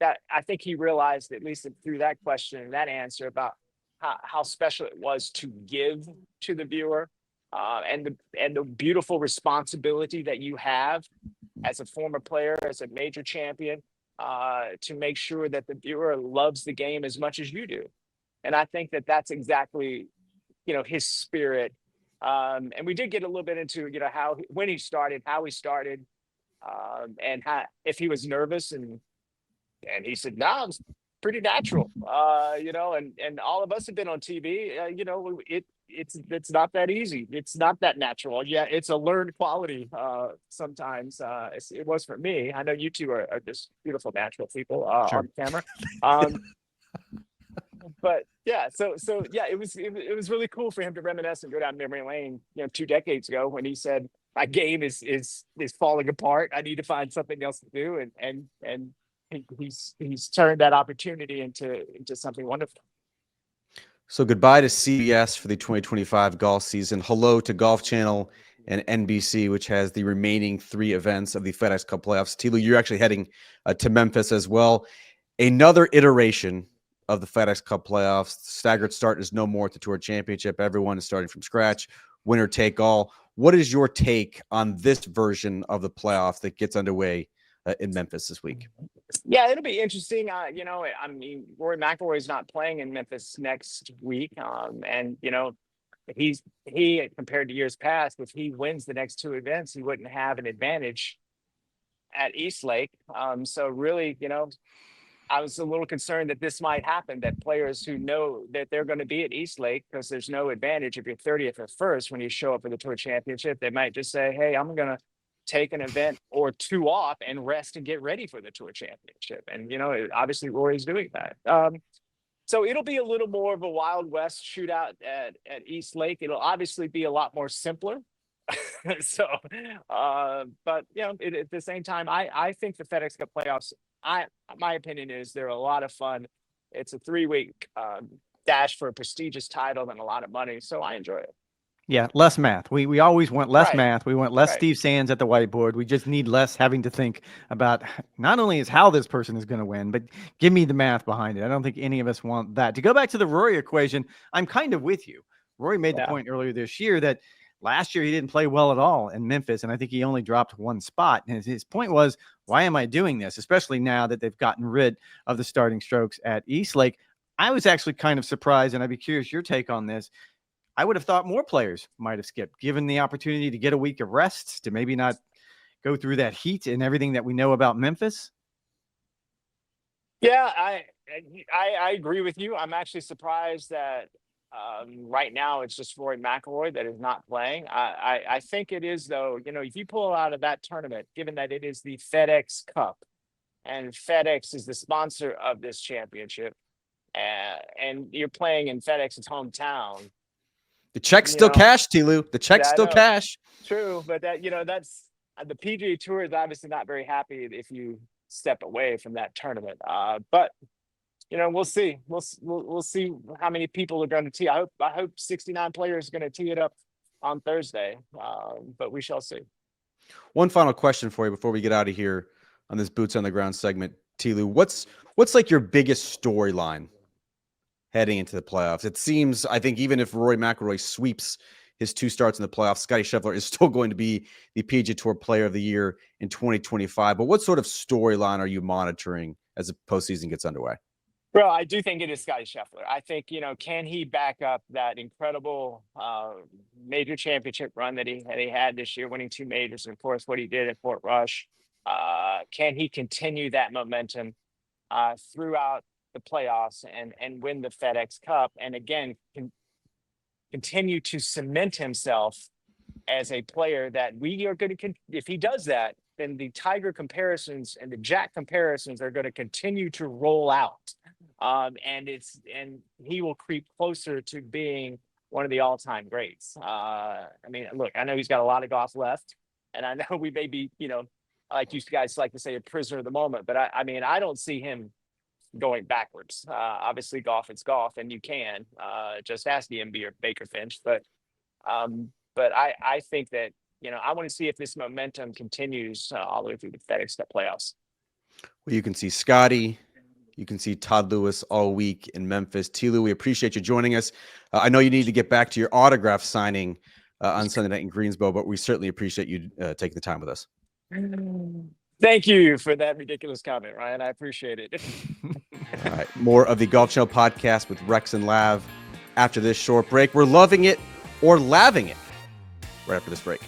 that I think he realized, at least through that question and that answer, about how special it was to give to the viewer, and the beautiful responsibility that you have as a former player, as a major champion, to make sure that the viewer loves the game as much as you do. And I think that that's exactly, his spirit. And we did get a little bit into, when he started, how he started, and if he was nervous, and he said, no, it's pretty natural, and all of us have been on TV, it's not that easy. It's not that natural. Yeah, it's a learned quality. Sometimes it was for me. I know you two are just beautiful natural people Sure. on camera. But yeah, so yeah, it was really cool for him to reminisce and go down memory lane, 2 decades ago, when he said, my game is falling apart. I need to find something else to do, and he's turned that opportunity into something wonderful. So goodbye to CBS for the 2025 golf season. Hello to Golf Channel and NBC, which has the remaining 3 events of the FedEx Cup Playoffs. Tilo, you're actually heading to Memphis as well. Another iteration of the FedEx Cup Playoffs. Staggered start is no more at the Tour Championship. Everyone is starting from scratch. Winner take all. What is your take on this version of the playoff that gets underway in Memphis this week? Yeah, it'll be interesting. Rory McIlroy is not playing in Memphis next week, and he compared to years past, if he wins the next 2 events, he wouldn't have an advantage at East Lake. So really, I was a little concerned that this might happen, that players who know that they're going to be at East Lake, because there's no advantage if you're 30th or first when you show up for the Tour Championship, they might just say, hey, I'm going to take an event or 2 off and rest and get ready for the Tour Championship. And, obviously Rory's doing that. So it'll be a little more of a Wild West shootout at East Lake. It'll obviously be a lot more simpler. So, but, at the same time, I think the FedEx Cup playoffs, my opinion is they're a lot of fun. It's a 3-week dash for a prestigious title and a lot of money. So I enjoy it. Yeah, less math. We always want less Right. math. We want less Steve Sands at the whiteboard. We just need less having to think about not only is how this person is going to win, but give me the math behind it. I don't think any of us want that. To go back to the Rory equation, I'm kind of with you. Rory made the point earlier this year that last year he didn't play well at all in Memphis, and I think he only dropped 1 spot. And his point was, why am I doing this? Especially now that they've gotten rid of the starting strokes at East Lake. I was actually kind of surprised, and I'd be curious your take on this. I would have thought more players might have skipped, given the opportunity to get a week of rest, to maybe not go through that heat and everything that we know about Memphis. Yeah, I agree with you. I'm actually surprised that right now it's just Rory McIlroy that is not playing. I think it is, though, if you pull out of that tournament, given that it is the FedEx Cup and FedEx is the sponsor of this championship, and you're playing in FedEx's hometown. The check's still cash, Tilo. The check's still cash. True, but that's the PGA Tour is obviously not very happy if you step away from that tournament. But we'll see. We'll see how many people are going to tee. I hope 69 players are going to tee it up on Thursday. But we shall see. One final question for you before we get out of here on this boots on the ground segment, Tilo. What's like your biggest storyline heading into the playoffs? It seems, I think, even if Rory McIlroy sweeps his 2 starts in the playoffs, Scottie Scheffler is still going to be the PGA Tour Player of the Year in 2025. But what sort of storyline are you monitoring as the postseason gets underway? Well, I do think it is Scottie Scheffler. I think, can he back up that incredible major championship run that he had this year, winning 2 majors, and of course what he did at Fort Rush? Can he continue that momentum throughout the playoffs and win the FedEx Cup, and again continue to cement himself as a player that we are going to, if he does that, then the Tiger comparisons and the Jack comparisons are going to continue to roll out, and he will creep closer to being one of the all-time greats. Look, I know he's got a lot of golf left, and I know we may be, like you guys like to say, a prisoner of the moment, but I don't see him going backwards. Obviously golf is golf, and you can just ask Ian Baker Finch, but I think that I want to see if this momentum continues all the way through the FedEx Cup playoffs. Well, you can see Scotty, You can see Todd Lewis all week in Memphis. T-Lou, we appreciate you joining us. I know you need to get back to your autograph signing on Sunday night in Greensboro, but we certainly appreciate you taking the time with us. Thank you for that ridiculous comment, Ryan. I appreciate it. All right. More of the Golf Channel podcast with Rex and Lav after this short break. We're loving it or laving it right after this break.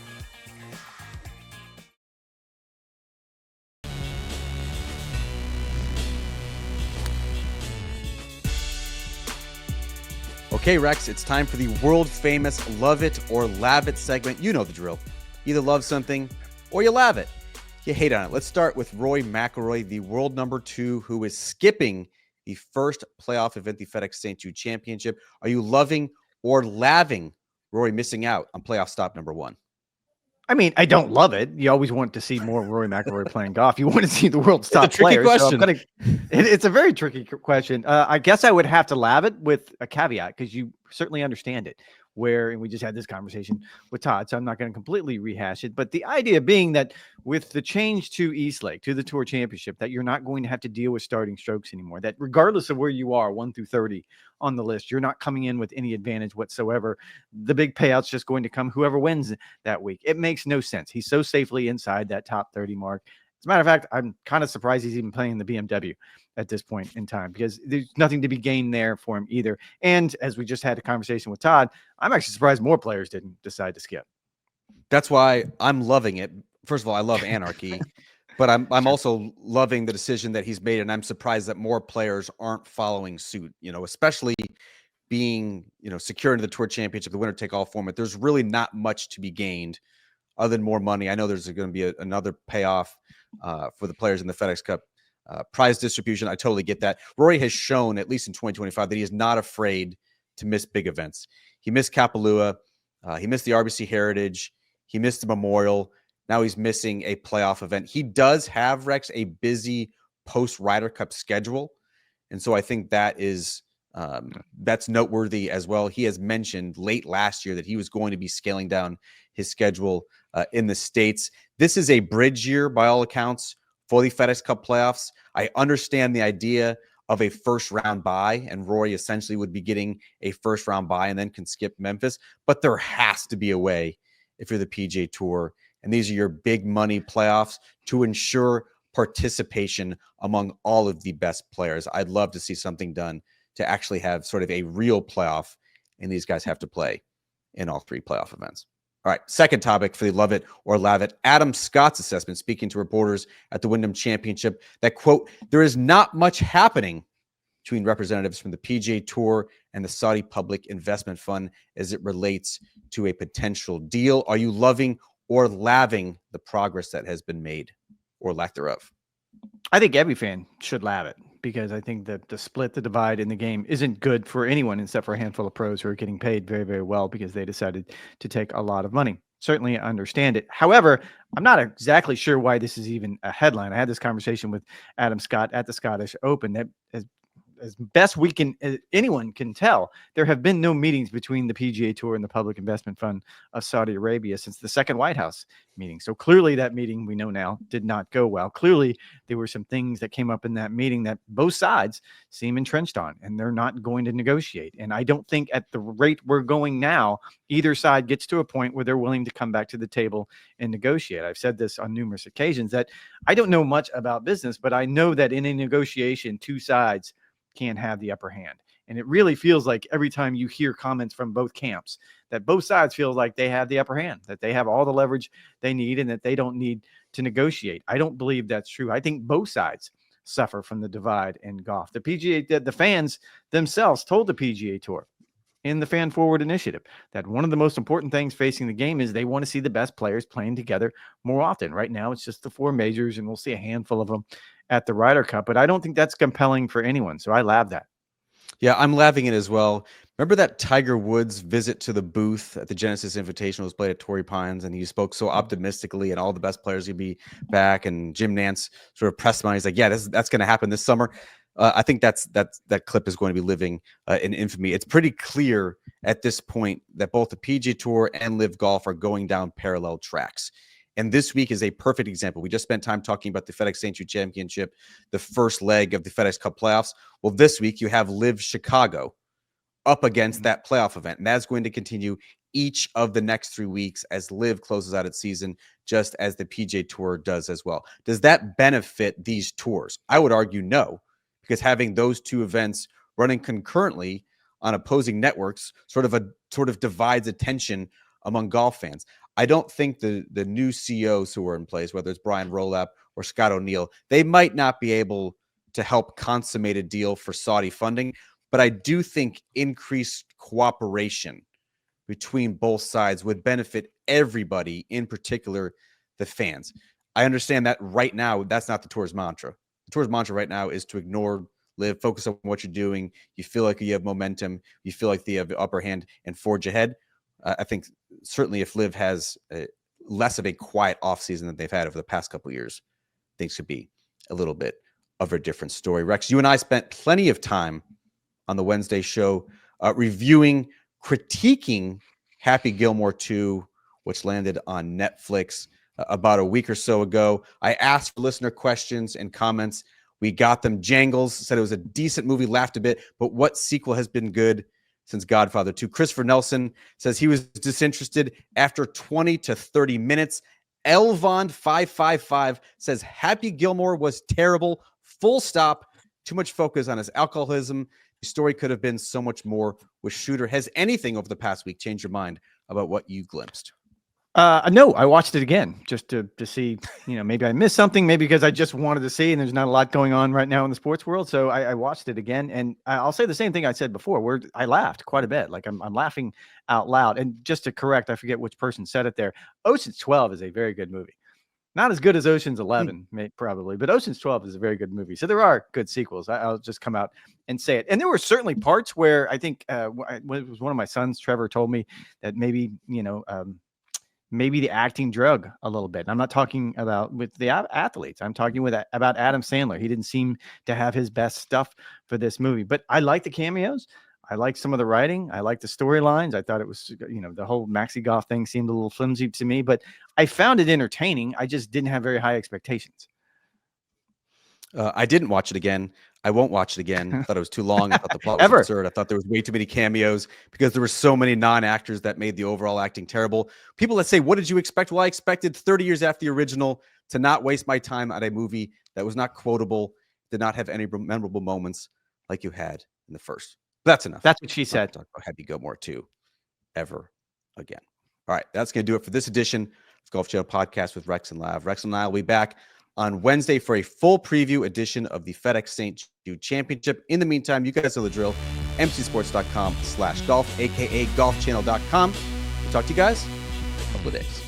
Okay, Rex, it's time for the world-famous Love It or Lav It segment. You know the drill. Either love something or you lav it. You hate on it. Let's start with Rory McIlroy, the world number 2, who is skipping the first playoff event, the FedEx St. Jude Championship. Are you loving or laving Rory missing out on playoff stop number 1? I mean, I don't love it. You always want to see more Rory McIlroy playing golf. You want to see the world's top players. Question. So it's a very tricky question. I guess I would have to lav it with a caveat because you certainly understand it. And we just had this conversation with Todd, so I'm not going to completely rehash it. But the idea being that with the change to East Lake, to the Tour Championship, that you're not going to have to deal with starting strokes anymore. That regardless of where you are, 1 through 30 on the list, you're not coming in with any advantage whatsoever. The big payout's just going to come whoever wins that week. It makes no sense. He's so safely inside that top 30 mark. As a matter of fact, I'm kind of surprised he's even playing the BMW at this point in time because there's nothing to be gained there for him either. And as we just had a conversation with Todd, I'm actually surprised more players didn't decide to skip. That's why I'm loving it. First of all, I love anarchy, but I'm also loving the decision that he's made, and I'm surprised that more players aren't following suit, especially being, secure into the Tour Championship, the winner-take-all format. There's really not much to be gained other than more money. I know there's going to be another payoff for the players in the FedEx Cup prize distribution. I totally get that. Rory has shown, at least in 2025, that he is not afraid to miss big events. He missed Kapalua. He missed the RBC Heritage. He missed the Memorial. Now he's missing a playoff event. He does have, Rex, a busy post-Ryder Cup schedule. And so I think that is that's noteworthy as well. He has mentioned late last year that he was going to be scaling down his schedule in the States. This is a bridge year by all accounts for the FedEx Cup playoffs. I understand the idea of a first round bye, and Rory essentially would be getting a first round bye and then can skip Memphis. But there has to be a way, if you're the PGA Tour, and these are your big money playoffs, to ensure participation among all of the best players. I'd love to see something done to actually have sort of a real playoff, and these guys have to play in all 3 playoff events. All right, second topic for the Love It or Lav It. Adam Scott's assessment, speaking to reporters at the Wyndham Championship, that, quote, there is not much happening between representatives from the PGA Tour and the Saudi Public Investment Fund as it relates to a potential deal. Are you loving or laving the progress that has been made, or lack thereof? I think every fan should lav it because I think that the split, the divide in the game isn't good for anyone except for a handful of pros who are getting paid very, very well because they decided to take a lot of money. Certainly understand it. However, I'm not exactly sure why this is even a headline. I had this conversation with Adam Scott at the Scottish Open that as best anyone can tell, there have been no meetings between the PGA Tour and the Public Investment Fund of Saudi Arabia since the second White House meeting. So clearly that meeting, we know now, did not go well. Clearly there were some things that came up in that meeting that both sides seem entrenched on, and they're not going to negotiate. And I don't think at the rate we're going now, either side gets to a point where they're willing to come back to the table and negotiate. I've said this on numerous occasions that I don't know much about business, but I know that in a negotiation, 2 sides can have the upper hand. And it really feels like every time you hear comments from both camps that both sides feel like they have the upper hand, that they have all the leverage they need and that they don't need to negotiate. I don't believe that's true. I think both sides suffer from the divide in golf. The PGA, the fans themselves told the PGA Tour in the Fan Forward Initiative that one of the most important things facing the game is they want to see the best players playing together more often. Right now, it's just the 4 majors, and we'll see a handful of them at the Ryder Cup, but I don't think that's compelling for anyone. So I lav that. Yeah, I'm laughing it as well. Remember that Tiger Woods visit to the booth at the Genesis Invitational was played at Torrey Pines, and he spoke so optimistically, and all the best players would be back. And Jim Nance sort of pressed him on. He's like, "Yeah, that's going to happen this summer." I think that clip is going to be living in infamy. It's pretty clear at this point that both the PGA Tour and Live Golf are going down parallel tracks. And this week is a perfect example. We just spent time talking about the FedEx St. Jude Championship, the first leg of the FedEx Cup Playoffs. Well, this week you have Live Chicago up against that playoff event. And that's going to continue each of the next 3 weeks as Live closes out its season, just as the PGA Tour does as well. Does that benefit these tours? I would argue no, because having those two events running concurrently on opposing networks sort of divides attention among golf fans. I don't think the new CEOs who are in place, whether it's Brian Rolap or Scott O'Neill, they might not be able to help consummate a deal for Saudi funding, but I do think increased cooperation between both sides would benefit everybody, in particular the fans. I understand that right now, that's not the tour's mantra. The tour's mantra right now is to ignore Live, focus on what you're doing. You feel like you have momentum. You feel like you have the upper hand and forge ahead. I think certainly if Live has less of a quiet offseason than they've had over the past couple of years, things could be a little bit of a different story. Rex, you and I spent plenty of time on the Wednesday show reviewing, critiquing Happy Gilmore 2, which landed on Netflix about a week or so ago. I asked for listener questions and comments. We got them. Jangles said it was a decent movie, laughed a bit, but what sequel has been good since Godfather 2? Christopher Nelson says he was disinterested after 20 to 30 minutes. Elvon555 says Happy Gilmore was terrible, full stop. Too much focus on his alcoholism. The story could have been so much more with Shooter. Has anything over the past week changed your mind about what you glimpsed? No, I watched it again just to see, maybe I missed something, maybe because I just wanted to see, and there's not a lot going on right now in the sports world. So I watched it again, and I'll say the same thing I said before, where I laughed quite a bit. Like I'm laughing out loud. And just to correct, I forget which person said it there. Ocean's 12 is a very good movie. Not as good as Ocean's 11, probably, but Ocean's 12 is a very good movie. So there are good sequels. I'll just come out and say it. And there were certainly parts where I think it was one of my sons, Trevor, told me that maybe, maybe the acting drug a little bit. And I'm not talking about with the athletes. I'm talking about Adam Sandler. He didn't seem to have his best stuff for this movie, but I like the cameos. I like some of the writing. I like the storylines. I thought it was, the whole Maxi Golf thing seemed a little flimsy to me, but I found it entertaining. I just didn't have very high expectations. I didn't watch it again. I won't watch it again. I thought it was too long. I thought the plot was absurd. I thought there was way too many cameos because there were so many non-actors that made the overall acting terrible. People that say, what did you expect? Well, I expected 30 years after the original to not waste my time on a movie that was not quotable, did not have any memorable moments like you had in the first. That's enough. That's what she said. Talk about Happy Gilmore 2 ever again. All right, that's going to do it for this edition of Golf Channel Podcast with Rex and Lav. Rex and I will be back on Wednesday for a full preview edition of the FedEx St. Jude Championship. In the meantime, you guys know the drill. NBCSports.com/golf, aka golfchannel.com. We'll talk to you guys in a couple of days.